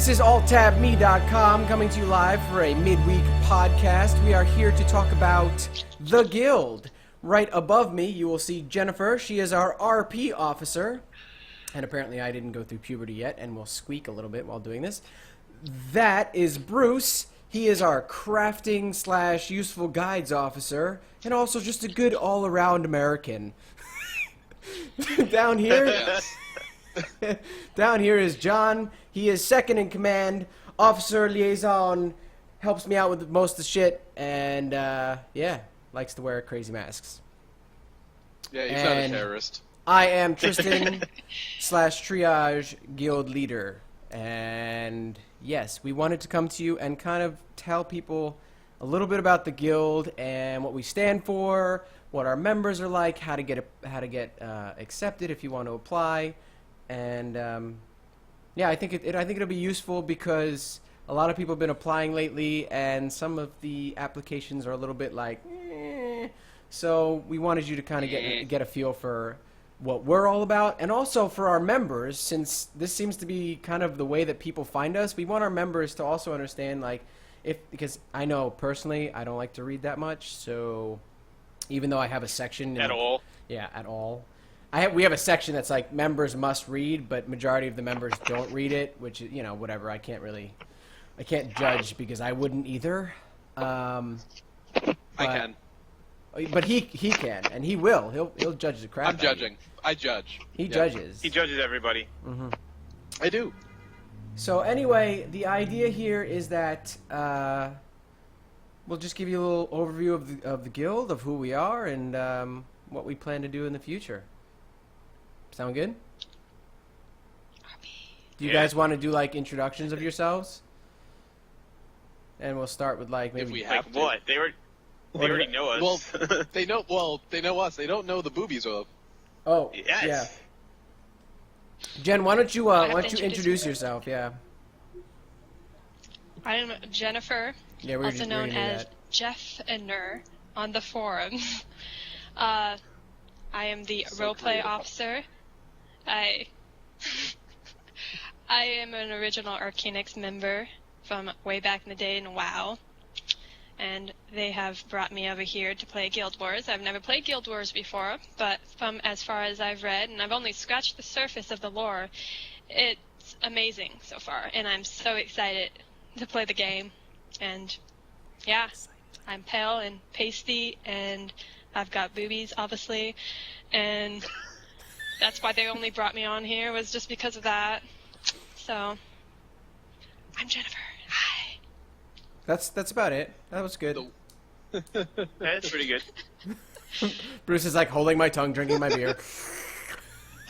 This is ALTTABME.com coming to you live for a midweek podcast. We are here to talk about The Guild. Right above me, you will see Jennifer. She is our RP officer. And apparently I didn't go through puberty yet and will squeak a little bit while doing this. That is Bruce. He is our crafting / useful guides officer. And also just a good all-around American. Down here... Down here is John. He is second in command, officer liaison, helps me out with most of the shit, and yeah, likes to wear crazy masks. Yeah, he's not a terrorist. I am Tristan / triage guild leader, and yes, we wanted to come to you and kind of tell people a little bit about the guild and what we stand for, what our members are like, how to get accepted if you want to apply. And yeah, I think it'll be useful because a lot of people have been applying lately, and some of the applications are a little bit like, so we wanted you to kind of get a feel for what we're all about, and also for our members, since this seems to be kind of the way that people find us. We want our members to also understand, like, because I know personally I don't like to read that much, so even though I have a section at all, yeah, at all. We have a section that's like members must read, but majority of the members don't read it, which is, you know, whatever. I can't judge because I wouldn't either. I can. But he can, and he will. He'll judge the crap. I'm judging. I judge. He judges. He judges everybody. Mm-hmm. I do. So anyway, the idea here is that we'll just give you a little overview of the guild, of who we are, and what we plan to do in the future. Sound good? Do you guys want to do like introductions of yourselves? And we'll start with like maybe. If we have like what? They already know us. Well, they know us. They don't know the boobies of. Oh, yes. Yeah. Jen, why don't you introduce yourself? Yeah. I am Jennifer, also known as Jeff and Nur on the forums. I am the roleplay officer. I am an original Arcanix member from way back in the day in WoW, and they have brought me over here to play Guild Wars. I've never played Guild Wars before, but from as far as I've read, and I've only scratched the surface of the lore, it's amazing so far, and I'm so excited to play the game. And yeah, I'm pale and pasty, and I've got boobies, obviously, and that's why they only brought me on here, was just because of that. So, I'm Jennifer. Hi. That's about it. That was good. That's pretty good. Bruce is like holding my tongue, drinking my beer.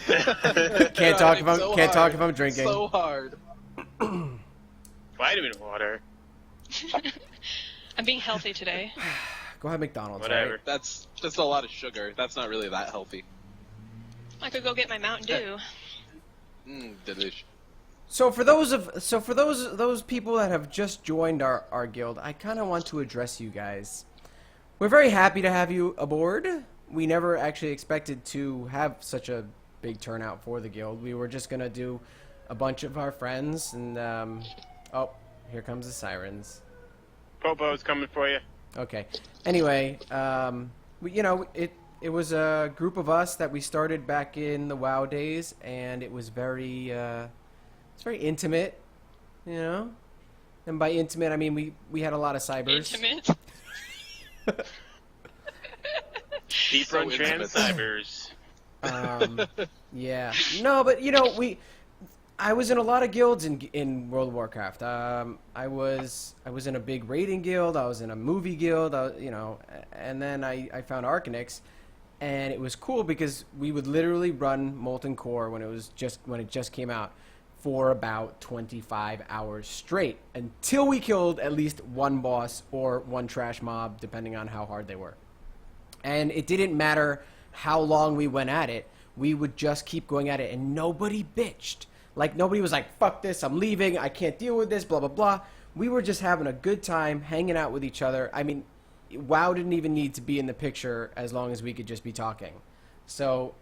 Can't talk if I'm drinking. So hard. Vitamin water. I'm being healthy today. Go have McDonald's. Whatever. Right? That's a lot of sugar. That's not really that healthy. I could go get my Mountain Dew. Delicious. So for those people that have just joined our guild, I kind of want to address you guys. We're very happy to have you aboard. We never actually expected to have such a big turnout for the guild. We were just gonna do a bunch of our friends, and oh, here comes the sirens. Popo's coming for you. Okay. Anyway, it was a group of us that we started back in the WoW days, and it was very intimate, you know. And by intimate, I mean we had a lot of cybers. Intimate. Deep run trans cybers. Yeah. No, but you know, I was in a lot of guilds in World of Warcraft. I was in a big raiding guild. I was in a movie guild. You know, and then I found Arcanix, and it was cool because we would literally run Molten Core when it just came out for about 25 hours straight until we killed at least one boss or one trash mob, depending on how hard they were. And it didn't matter how long we went at it. We would just keep going at it, and nobody bitched. Like, nobody was like, fuck this, I'm leaving, I can't deal with this, blah, blah, blah. We were just having a good time, hanging out with each other. I mean, WoW didn't even need to be in the picture as long as we could just be talking. So,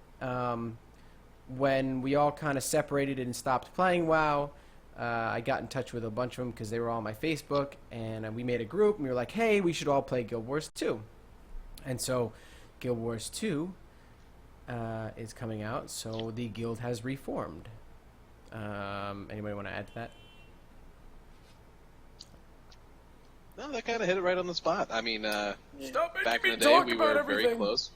when we all kind of separated and stopped playing WoW, I got in touch with a bunch of them because they were all on my Facebook, and we made a group, and we were like, hey, we should all play Guild Wars 2. And so Guild Wars 2 is coming out, so the guild has reformed. Anybody want to add to that? No, that kind of hit it right on the spot. I mean, Stop making back me in the day, talk we about were everything. very close.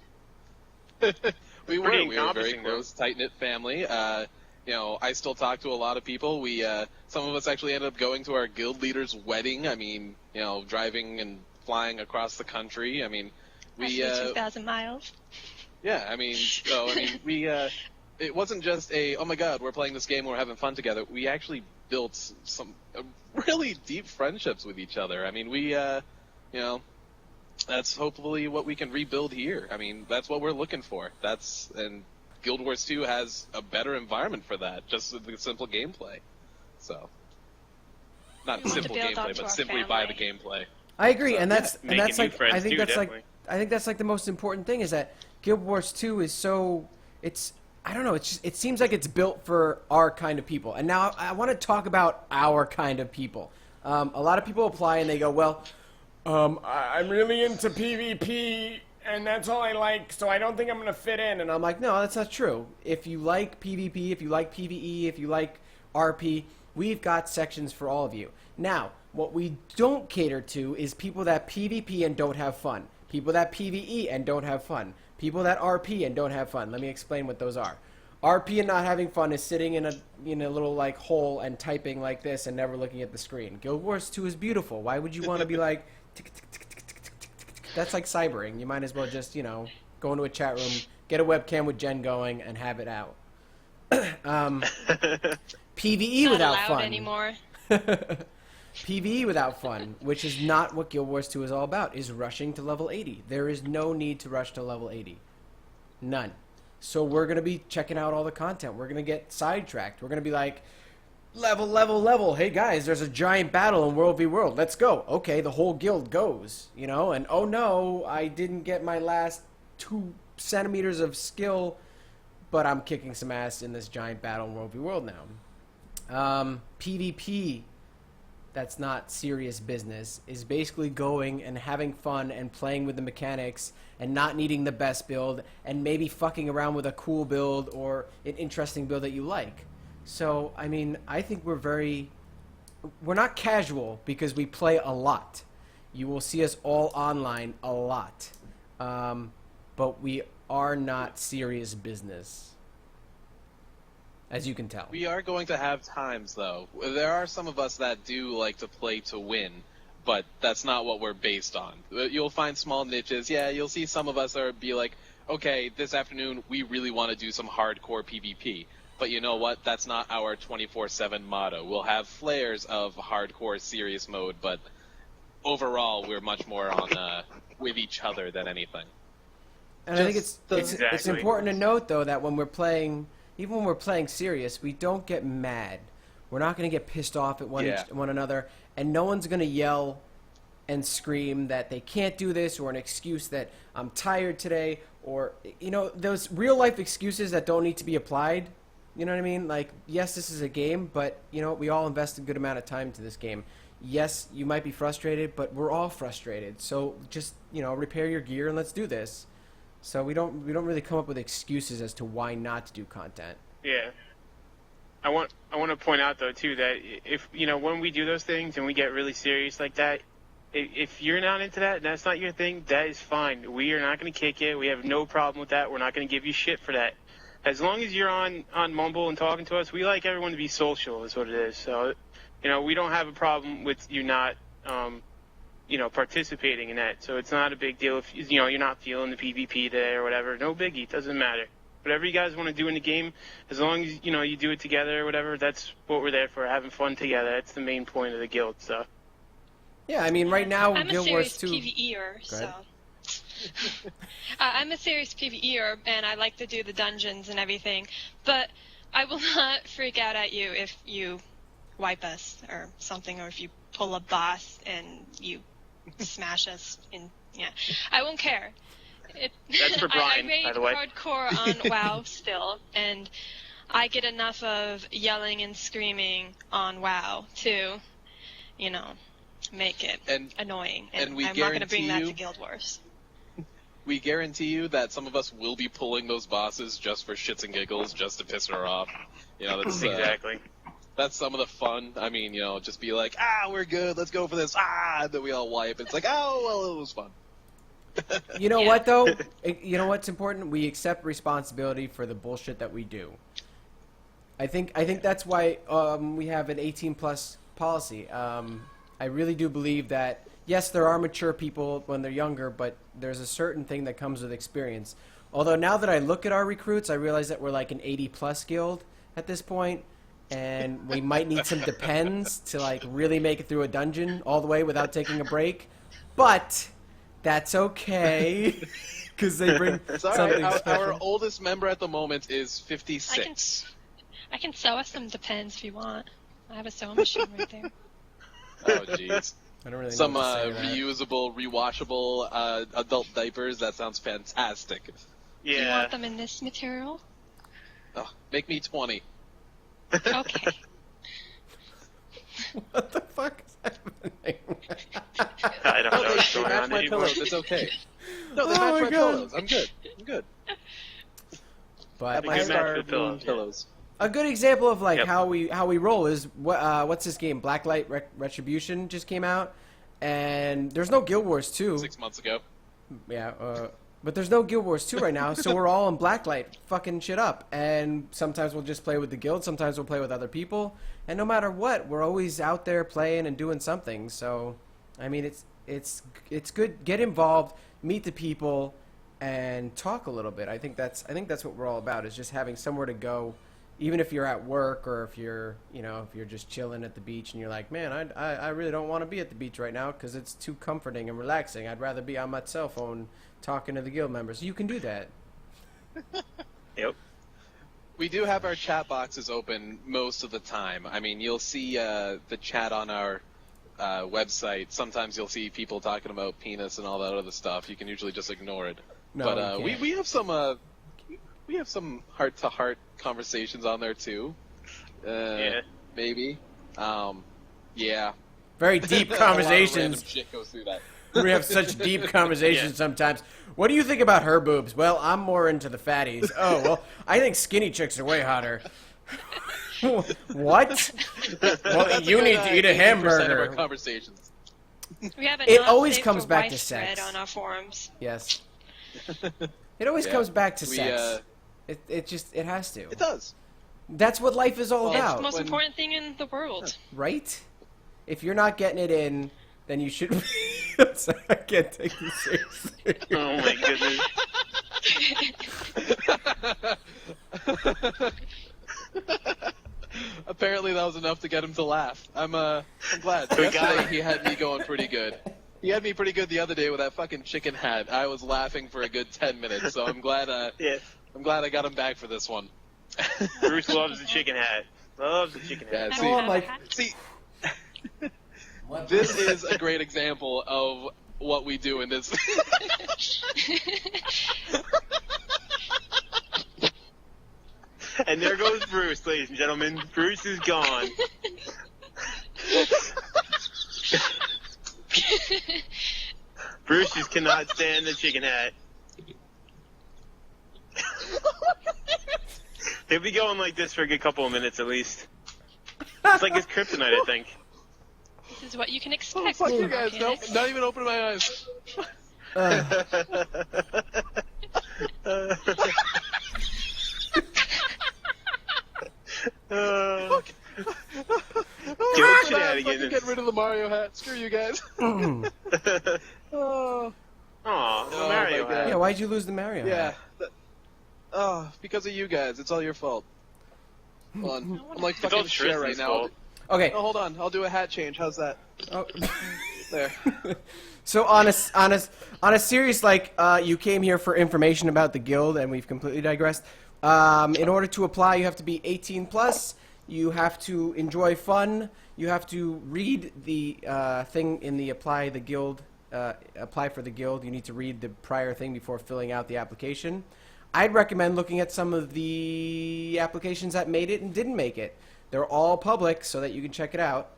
we were Pretty very encompassing, though. close, tight-knit family. You know, I still talk to a lot of people. We, some of us actually ended up going to our guild leader's wedding. I mean, you know, driving and flying across the country. I mean, we, Actually, 2,000 miles. yeah, I mean, so, I mean, we, it wasn't just oh my god, we're playing this game and we're having fun together. We actually built some really deep friendships with each other. I mean, we, you know, that's hopefully what we can rebuild here. I mean, that's what we're looking for. And Guild Wars 2 has a better environment for that, just with the simple gameplay. So, not We want to simple build gameplay, onto but our simply by the family. gameplay. I agree, and that's Making new like friends I think too, that's definitely. like the most important thing is that Guild Wars 2 is so I don't know, it seems like it's built for our kind of people. And now I want to talk about our kind of people. A lot of people apply and they go, well, I'm really into PvP and that's all I like, so I don't think I'm going to fit in. And I'm like, no, that's not true. If you like PvP, if you like PvE, if you like RP, we've got sections for all of you. Now, what we don't cater to is people that PvP and don't have fun. People that PvE and don't have fun. People that RP and don't have fun. Let me explain what those are. RP and not having fun is sitting in a little like hole and typing like this and never looking at the screen. Guild Wars 2 is beautiful. Why would you want to be like tick, tick, tick, tick, tick, tick, tick, tick? That's like cybering. You might as well just, you know, go into a chat room, get a webcam with Jen going, and have it out. PvE Not without allowed fun. anymore. PvE without fun, which is not what Guild Wars 2 is all about, is rushing to level 80. There is no need to rush to level 80. None. So we're going to be checking out all the content. We're going to get sidetracked. We're going to be like, level, level, level. Hey, guys, there's a giant battle in World v. World. Let's go. Okay, the whole guild goes, you know, and oh no, I didn't get my last 2 centimeters of skill, but I'm kicking some ass in this giant battle in World v. World now. PvP, that's not serious business, is basically going and having fun and playing with the mechanics and not needing the best build and maybe fucking around with a cool build or an interesting build that you like. So, I mean, I think we're not casual because we play a lot. You will see us all online a lot. But we are not serious business, as you can tell. We are going to have times, though. There are some of us that do like to play to win, but that's not what we're based on. You'll find small niches. Yeah, you'll see some of us that would be like, okay, this afternoon we really want to do some hardcore PvP. But you know what? That's not our 24/7 motto. We'll have flares of hardcore serious mode, but overall we're much more on with each other than anything. And I think it's Exactly. important to note, though, that when we're playing, even when we're playing serious, we don't get mad. We're not going to get pissed off at one another, and no one's going to yell and scream that they can't do this or an excuse that I'm tired today or, you know, those real-life excuses that don't need to be applied. You know what I mean? Like, yes, this is a game, but, you know, we all invest a good amount of time to this game. Yes, you might be frustrated, but we're all frustrated. So just, you know, repair your gear and let's do this. So we don't really come up with excuses as to why not to do content. Yeah. I want to point out though too that if you know when we do those things and we get really serious like that, if you're not into that and that's not your thing, that is fine. We are not going to kick you. We have no problem with that. We're not going to give you shit for that. As long as you're on Mumble and talking to us, we like everyone to be social is what it is. So, you know, we don't have a problem with you not you know, participating in that. So it's not a big deal if, you know, you're not feeling the PvP day or whatever. No biggie. It doesn't matter. Whatever you guys want to do in the game, as long as, you know, you do it together or whatever, that's what we're there for, having fun together. That's the main point of the guild, so. Yeah, I mean, right now, I'm a Guild Wars serious 2... PvEer, Go ahead. so. I'm a serious PvEer, and I like to do the dungeons and everything, but I will not freak out at you if you wipe us or something, or if you pull a boss and you smash us in. Yeah, I won't care. That's for Brian, I raid by the way. hardcore on WoW still, and I get enough of yelling and screaming on WoW to, you know, make it annoying. And we I'm not going to bring that guarantee to you- Guild Wars. We guarantee you that some of us will be pulling those bosses just for shits and giggles, just to piss her off. You know, that's Exactly. That's some of the fun. I mean, you know, just be like, we're good, let's go for this, and then we all wipe. It's like, oh, well, it was fun. You know Yeah. what, though? You know what's important? We accept responsibility for the bullshit that we do. I think that's why we have an 18-plus policy. I really do believe that, yes, there are mature people when they're younger, but there's a certain thing that comes with experience. Although now that I look at our recruits, I realize that we're like an 80-plus guild at this point, and we might need some depends to like really make it through a dungeon all the way without taking a break. But that's okay, because they bring It's all something right. special. Our oldest member at the moment is 56. I can sew us some Depends if you want. I have a sewing machine right there. Oh, jeez. I don't really know Some what to say to that. reusable, rewashable adult diapers. That sounds fantastic. Do you Yeah. want them in this material? Oh, make me 20. Okay. What the fuck is happening? I don't know They what's going match on my anymore. pillows. It's okay. No, they Oh match my my God. pillows. I'm good. I'm good. But My good match Star for the pillows, Moon yeah. pillows. a good example of like Yep. how we roll is what's this game? Blacklight Retribution just came out, and there's no Guild Wars 2. 6 months ago. Yeah, but there's no Guild Wars 2 right now, so we're all in Blacklight fucking shit up. And sometimes we'll just play with the guild, sometimes we'll play with other people, and no matter what, we're always out there playing and doing something. So, I mean, it's good. Get involved, meet the people, and talk a little bit. I think that's what we're all about, is just having somewhere to go, even if you're at work or if you're just chilling at the beach and you're like, man, I really don't want to be at the beach right now because it's too comforting and relaxing. I'd rather be on my cell phone talking to the guild members. You can do that. Yep. We do have our chat boxes open most of the time. I mean, you'll see the chat on our website. Sometimes you'll see people talking about penis and all that other stuff. You can usually just ignore it. No, But you we can't. we have some heart-to-heart conversations on there too. Yeah. Maybe. Yeah. Very deep A lot of random conversations. shit goes through that. We have such deep conversations Yeah. sometimes. What do you think about her boobs? Well, I'm more into the fatties. Oh, well, I think skinny chicks are way hotter. What? Well, That's you a good, need to eat a 80% of our hamburger. conversations. We have a It not always safe comes for back wife to sex. thread on our forums. Yes. It always Yeah. comes back to We, sex. It has to. It does. That's what life is all Well, It's about, the most when- important thing in the world. right? If you're not getting it in, then you should. I'm sorry, I can't take this seriously. Oh my goodness. Apparently that was enough to get him to laugh. I'm glad. We got Yesterday him. he had me going pretty good. He had me pretty good the other day with that fucking chicken hat. I was laughing for a good 10 minutes, so I'm glad Yeah. I got him back for this one. Bruce loves the chicken hat. Loves the chicken Yeah, hat. see, Oh, I'm like, see, this is a great example of what we do in this. And there goes Bruce, ladies and gentlemen. Bruce is gone. Bruce just cannot stand the chicken hat. He'll be going like this for a good couple of minutes at least. It's like his kryptonite, I think. This is what you can Oh, expect. fuck you from guys! Nope, Arcanix. not even opening my eyes. Guild Fucking shenanigans. get rid of the Mario hat. Screw you guys. Oh, Aw, Oh, the Mario my God. hat. yeah, why'd you lose the Mario? yeah. hat? Oh, because of you guys. It's all your fault. Hold on. I'm like It's all fucking shit right Tristan's now. fault. Okay. Oh, hold on. I'll do a hat change. How's that? Oh. There. So on a serious, like, you came here for information about the guild, and we've completely digressed. In order to apply, you have to be 18 plus. You have to enjoy fun. You have to read the thing in the apply for the guild. You need to read the prior thing before filling out the application. I'd recommend looking at some of the applications that made it and didn't make it. They're all public so that you can check it out.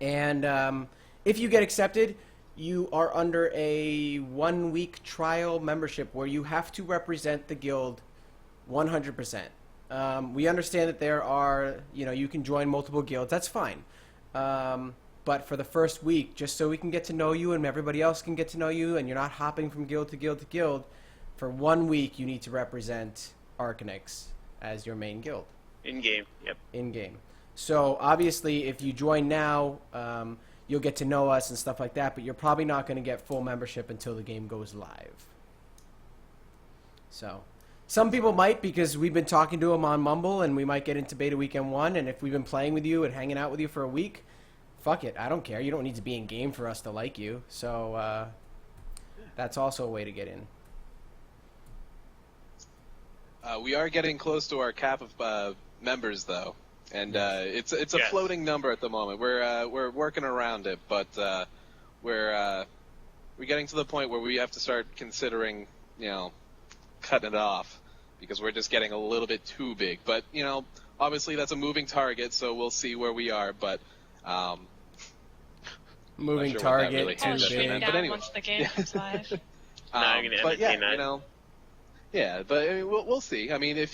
If you get accepted, you are under a 1-week trial membership where you have to represent the guild 100%. We understand that there are, you can join multiple guilds. That's fine. But for the first week, just so we can get to know you and everybody else can get to know you and you're not hopping from guild to guild to guild, for 1 week you need to represent Arcanix as your main guild. In-game, yep. In-game. So obviously if you join now, you'll get to know us and stuff like that, but you're probably not going to get full membership until the game goes live. So some people might, because we've been talking to them on Mumble and we might get into beta weekend 1, and if we've been playing with you and hanging out with you for a week, fuck it, I don't care. You don't need to be in game for us to like you. So that's also a way to get in. We are getting close to our cap of members, though, and it's a floating number at the moment. We're working around it, but we're getting to the point where we have to start considering, cutting it off, because we're just getting a little bit too big. But obviously that's a moving target, so we'll see where we are. But moving sure target really too Straight big. down But anyway. once the game comes live. I'm gonna but yeah, entertain that. Yeah, but I mean, we'll see. I mean, if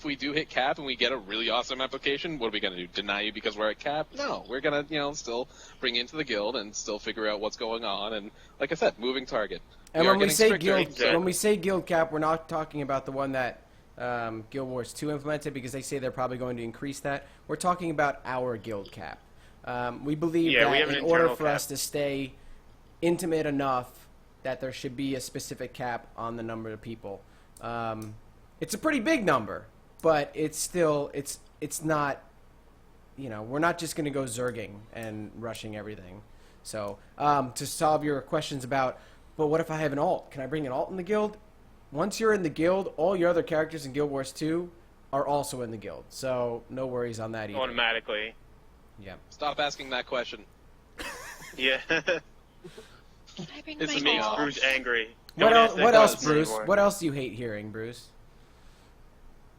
we do hit cap and we get a really awesome application, what are we gonna do? Deny you because we're at cap? No, we're gonna still bring you into the guild and still figure out what's going on. And like I said, moving target. And are when we getting say stricter. guild, Exactly. when we say guild cap, we're not talking about the one that Guild Wars 2 implemented, because they say they're probably going to increase that. We're talking about our guild cap. We believe we that have an in order internal for cap. us to stay intimate enough, that there should be a specific cap on the number of people. It's a pretty big number, but it's still it's not. We're not just going to go zerging and rushing everything. So to solve your questions about, but what if I have an alt? Can I bring an alt in the guild? Once you're in the guild, all your other characters in Guild Wars 2 are also in the guild. So no worries on that either. Automatically. Yeah. Stop asking that question. Yeah. I bring It's my me, Makes alt. Bruce angry. What Don't else, ask that what else, question Bruce? anymore. What else do you hate hearing, Bruce?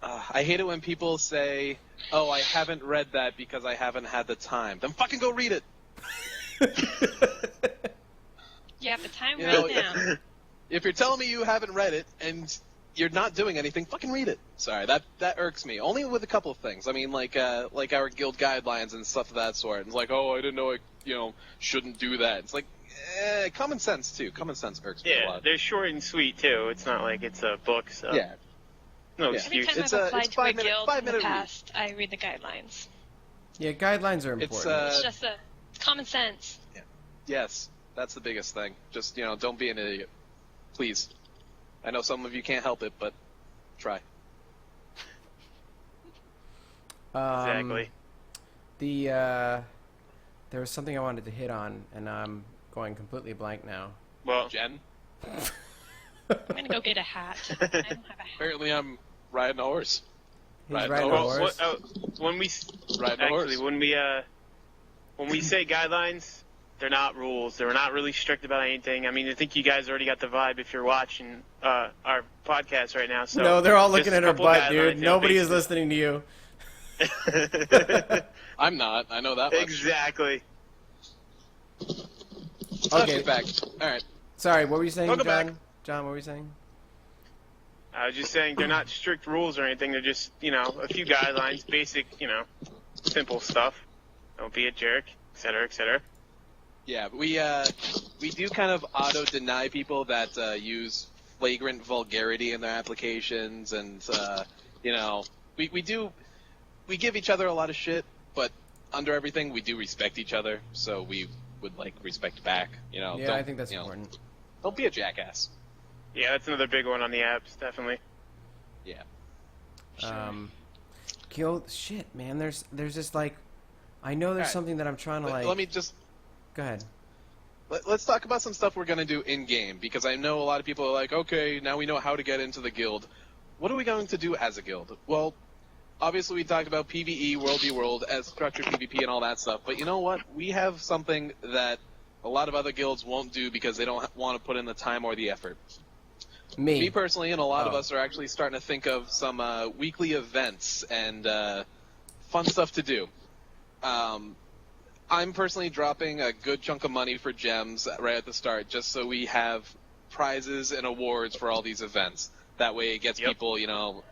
I hate it when people say, "Oh, I haven't read that because I haven't had the time." Then fucking go read it. You have the time You right know, now. If you're telling me you haven't read it and you're not doing anything, fucking read it. Sorry, that irks me. Only with a couple of things. I mean, like our guild guidelines and stuff of that sort. It's like, oh, I didn't know I shouldn't do that. It's like, common sense too. Common sense irks me a Yeah, lot. they're short and sweet too. It's not like it's a book, so Yeah. no Yeah. Every excuse. time It's I've a- applied it's to a 5 minute- guild 5 in the minute read. past, I read the guidelines. Yeah, guidelines are important. It's It's just common sense. yes, that's the biggest thing. Just don't be an idiot, please. I know some of you can't help it, but try. Exactly. There was something I wanted to hit on, and I'm going completely blank now. Well, Jen, I'm gonna go get a hat. I don't have a hat. apparently I'm riding a horse. He's Right, riding a well, horse. when we Riding a horse. actually when we say guidelines, they're not rules. They're not really strict about anything. I mean, I think you guys already got the vibe if you're watching our podcast right now. So No, they're all just looking a at her couple butt, guidelines, dude. you know, Nobody is basically. listening to you. I'm not. I know that much. Exactly. Okay. Back. All right. Sorry, what were you saying, Welcome John? back. John, what were you saying? I was just saying they're not strict rules or anything. They're just, a few guidelines, basic, simple stuff. Don't be a jerk, et cetera, et cetera. Yeah, we do kind of auto-deny people that use flagrant vulgarity in their applications, and we give each other a lot of shit, but under everything we do respect each other, so we would respect back. Yeah, don't, I think that's important. Don't be a jackass. Yeah, that's another big one on the apps, definitely. Yeah. Guild shit, man. There's just I know there's Alright. something that I'm trying to Let me just Go ahead. Let's talk about some stuff we're going to do in-game, because I know a lot of people are like, okay, now we know how to get into the guild. What are we going to do as a guild? Well, obviously we talked about PvE, World v World, as structured PvP and all that stuff, but you know what? We have something that a lot of other guilds won't do because they don't want to put in the time or the effort. Me personally, and a lot of Oh. us are actually starting to think of some weekly events and fun stuff to do. I'm personally dropping a good chunk of money for gems right at the start, just so we have prizes and awards for all these events. That way, it gets people,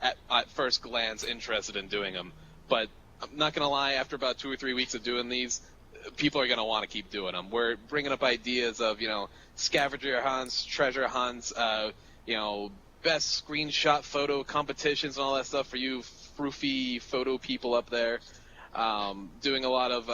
at first glance interested in doing them. But I'm not gonna lie, after about 2 or 3 weeks of doing these, people are gonna want to keep doing them. We're bringing up ideas of, scavenger hunts, treasure hunts, best screenshot photo competitions and all that stuff for you froofy photo people up there. Doing a lot of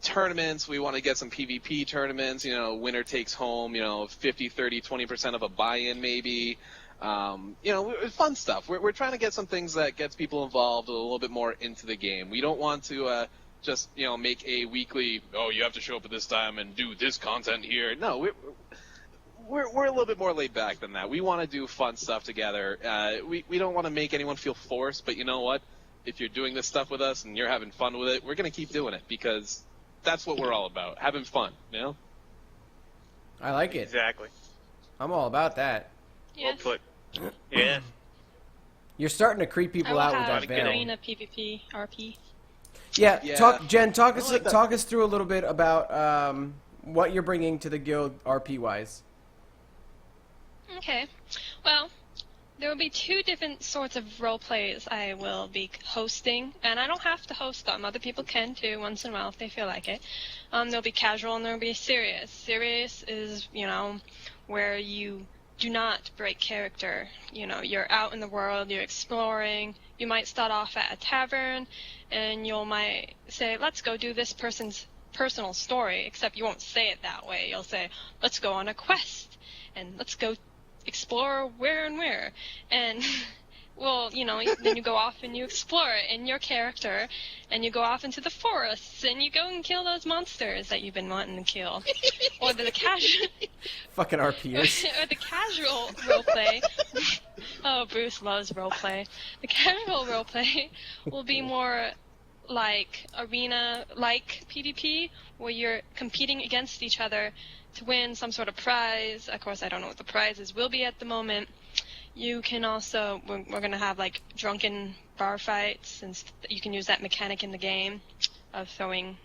tournaments. We want to get some PvP tournaments, winner takes home, 50, 30, 20% of a buy-in maybe. Fun stuff. We're trying to get some things that gets people involved a little bit more into the game. We don't want to just, make a weekly, you have to show up at this time and do this content here. No, we're a little bit more laid back than that. We want to do fun stuff together. We don't want to make anyone feel forced, but you know what? If you're doing this stuff with us and you're having fun with it, we're going to keep doing it because that's what we're all about, having fun, I like it. Exactly. I'm all about that. Yes. Well put. Yeah. You're starting to creep I people will out with have that veil. arena PvP RP. Yeah, Yeah. Jen, talk I us like that. talk us through a little bit about what you're bringing to the guild RP wise. Okay. Well, there will be 2 different sorts of role plays I will be hosting, and I don't have to host them. Other people can too, once in a while if they feel like it. There'll be casual and there'll be serious. Serious is, where you do not break character. You're out in the world, you're exploring. You might start off at a tavern, and you might say, let's go do this person's personal story, except you won't say it that way. You'll say, let's go on a quest, and let's go explore where and where. And, well, then you go off and you explore it in your character, and you go off into the forests, and you go and kill those monsters that you've been wanting to kill. Or the casual... Fucking RPers. or the casual roleplay. Oh, Bruce loves roleplay. The casual roleplay will be more like arena-like PvP, where you're competing against each other to win some sort of prize. Of course, I don't know what the prizes will be at the moment. You can also, we're going to have like drunken bar fights, and you can use that mechanic in the game of throwing,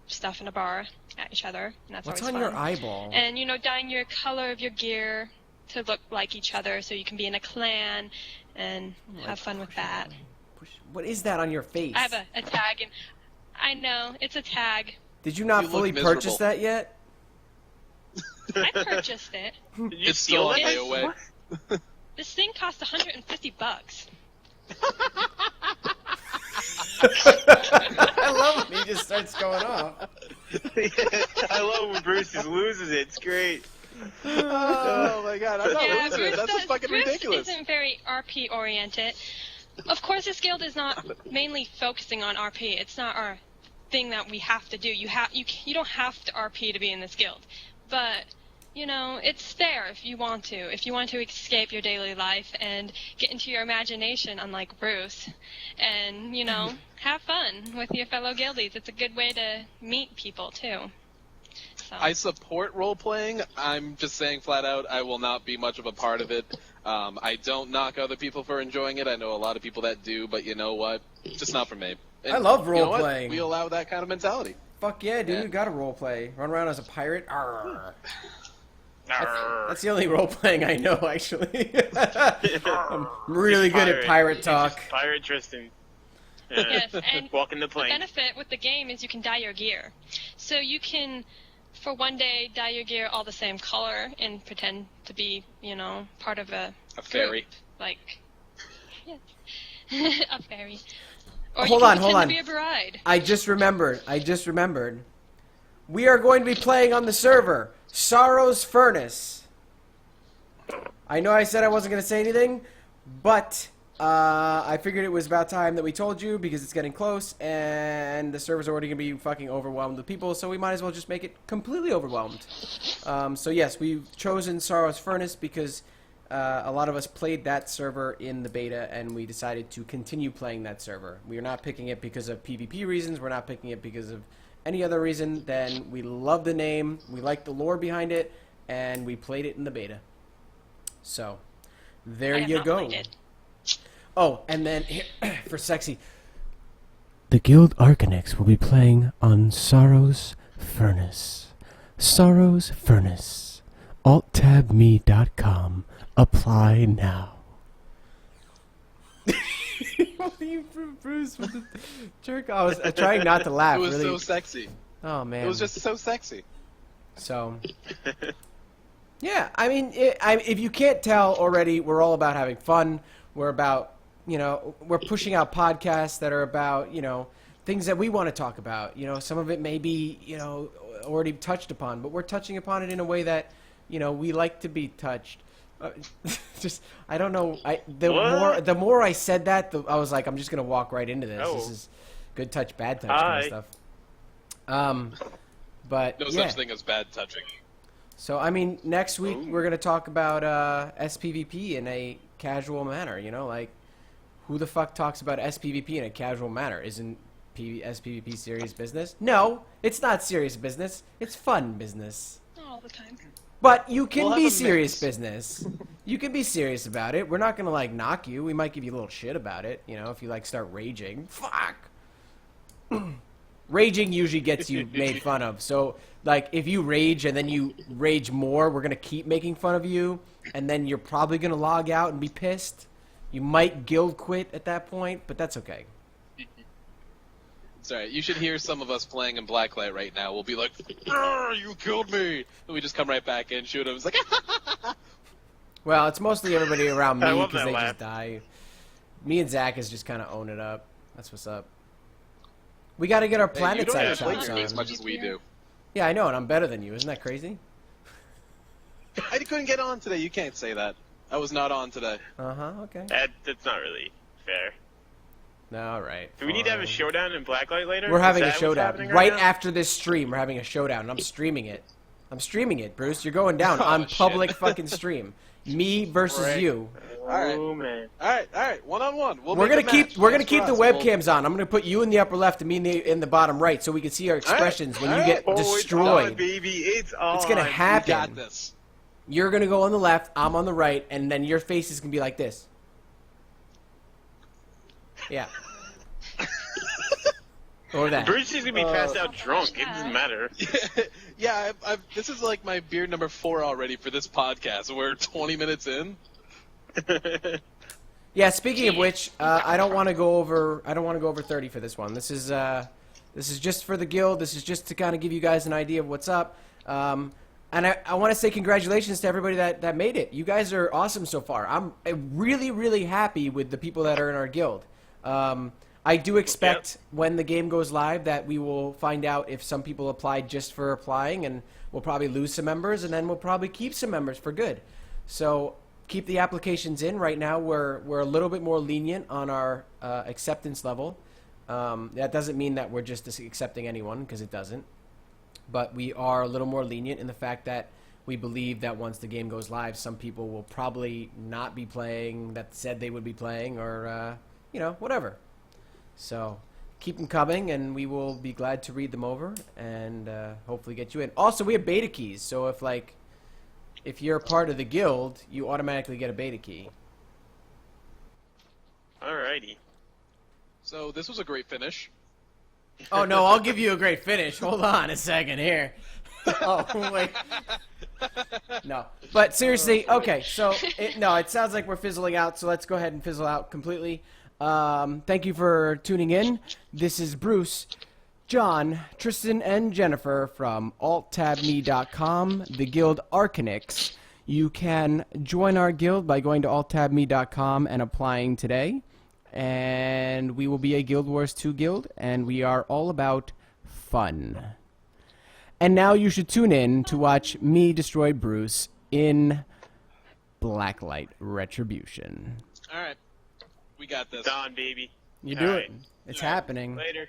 stuff in a bar at each other. And that's What's always on fun. your eyeball? And, dyeing your color of your gear to look like each other so you can be in a clan and have fun with that. What is that on your face? I have a tag, and I know, it's a tag. Did you not You look fully miserable. purchase that yet? I purchased it. Did you It's still steal on it? layaway. This thing cost $150. I love when he just starts going off. I love when Bruce just loses it. It's great. Oh my god, I'm not Yeah, losing it. That's just fucking Bruce ridiculous. isn't very RP oriented. Of course, this guild is not mainly focusing on RP. It's not our thing that we have to do. You don't have to RP to be in this guild, but it's there if you want to. If you want to escape your daily life and get into your imagination, unlike Bruce, and have fun with your fellow guildies. It's a good way to meet people too. So. I support role playing. I'm just saying flat out, I will not be much of a part of it. I don't knock other people for enjoying it. I know a lot of people that do, but you know what? Just not for me. And I love you know what? role-playing. We allow that kind of mentality. Fuck yeah, dude! Yeah. You gotta roleplay. Run around as a pirate. Arrgh. Arr. That's the only role playing I know, actually. I'm really good at pirate talk. Pirate Tristan. Yes, and Walking the the plane. benefit with the game is you can dye your gear. So you can, for one day, dye your gear all the same color and pretend to be, part of a fairy. group, like, yes, a fairy. Or Hold you on, can hold pretend on. to be a bride. I just remembered. We are going to be playing on the server, Sorrow's Furnace. I know I said I wasn't going to say anything, but I figured it was about time that we told you because it's getting close and the server's already going to be fucking overwhelmed with people, so we might as well just make it completely overwhelmed. So yes, we've chosen Sorrow's Furnace because a lot of us played that server in the beta and we decided to continue playing that server. We are not picking it because of PvP reasons, we're not picking it because of any other reason than we love the name, we like the lore behind it, and we played it in the beta. So, I there have you not go. played it. Oh, and then for sexy, the Guild Arcanix will be playing on Sorrow's Furnace. Sorrow's Furnace. ALTTABME.com. Apply now. What are you, Bruce, with the jerk? I was trying not to laugh. It was really. so sexy. Oh man. It was just so sexy. So. Yeah, I mean, if you can't tell already, we're all about having fun. We're about, we're pushing out podcasts that are about, things that we want to talk about. Some of it may be, already touched upon, but we're touching upon it in a way that, we like to be touched. Just, I don't know. The more I said that, I was like, I'm just gonna walk right into this. Oh. This is good touch, bad touch kind of stuff. But No yeah. such thing as bad touching. So, I mean, next week we're going to talk about SPVP in a casual manner, like, who the fuck talks about SPVP in a casual manner? Isn't SPVP serious business? No, it's not serious business. It's fun business. Not all the time. But you can We'll be have a serious mix. business. You can be serious about it. We're not going to, like, knock you. We might give you a little shit about it, if you, like, start raging. Fuck! Raging usually gets you made fun of. So, like, if you rage and then you rage more, we're going to keep making fun of you. And then you're probably going to log out and be pissed. You might guild quit at that point, but that's okay. It's alright. You should hear some of us playing in Blacklight right now. We'll be like, "Arr, you killed me!" And we just come right back in, shoot him. It's like, Well, it's mostly everybody around I me love because that they laugh. just die. Me and Zach is just kind of own it up. That's what's up. We got to get our Hey, you planet don't side have to play shots through me as on. much as we do. Yeah, I know, and I'm better than you. Isn't that crazy? I couldn't get on today. You can't say that. I was not on today. Uh-huh, okay. That's not really fair. All right. Do we need to have a fine. showdown in Blacklight later? We're Is having a that what's showdown. happening Right now? after this stream, we're having a showdown, and I'm streaming it. I'm streaming it, Bruce. You're going down on shit. public fucking stream. Me versus Right. you. Alright. Oh man. Alright. One-on-one. We're gonna keep the webcams on. I'm gonna put you in the upper left and me in the bottom right, so we can see our expressions when you get Oh, It's on, destroyed. baby. It's on. It's gonna We happen. got this. You're gonna go on the left, I'm on the right, and then your face is gonna be like this. Yeah. Or that. Bruce is gonna be passed out drunk. It doesn't matter. Yeah, this is like my beer number 4 already for this podcast. We're 20 minutes in. Yeah. Speaking of which, I don't want to go over. I don't want to go over 30 for this one. This is just for the guild. This is just to kind of give you guys an idea of what's up. And I want to say congratulations to everybody that made it. You guys are awesome so far. I'm really, really happy with the people that are in our guild. I do expect when the game goes live that we will find out if some people applied just for applying, and we'll probably lose some members, and then we'll probably keep some members for good. So keep the applications in. Right now we're a little bit more lenient on our acceptance level. That doesn't mean that we're just accepting anyone, because it doesn't. But we are a little more lenient in the fact that we believe that once the game goes live, some people will probably not be playing that said they would be playing, or whatever. So keep them coming, and we will be glad to read them over and hopefully get you in. Also, we have beta keys, so if you're a part of the guild, you automatically get a beta key. Alrighty. So this was a great finish. Oh no, I'll give you a great finish. Hold on a second here. Oh wait. No, but seriously, okay. So it sounds like we're fizzling out. So let's go ahead and fizzle out completely. Thank you for tuning in. This is Bruce, John, Tristan, and Jennifer from ALTTABME.com, the Guild Arcanix. You can join our guild by going to ALTTABME.com and applying today. And we will be a Guild Wars 2 guild, and we are all about fun. And now you should tune in to watch me destroy Bruce in Blacklight Retribution. Alright. We got this. Dawn, baby. You All do right. it. It's All right. happening. Later.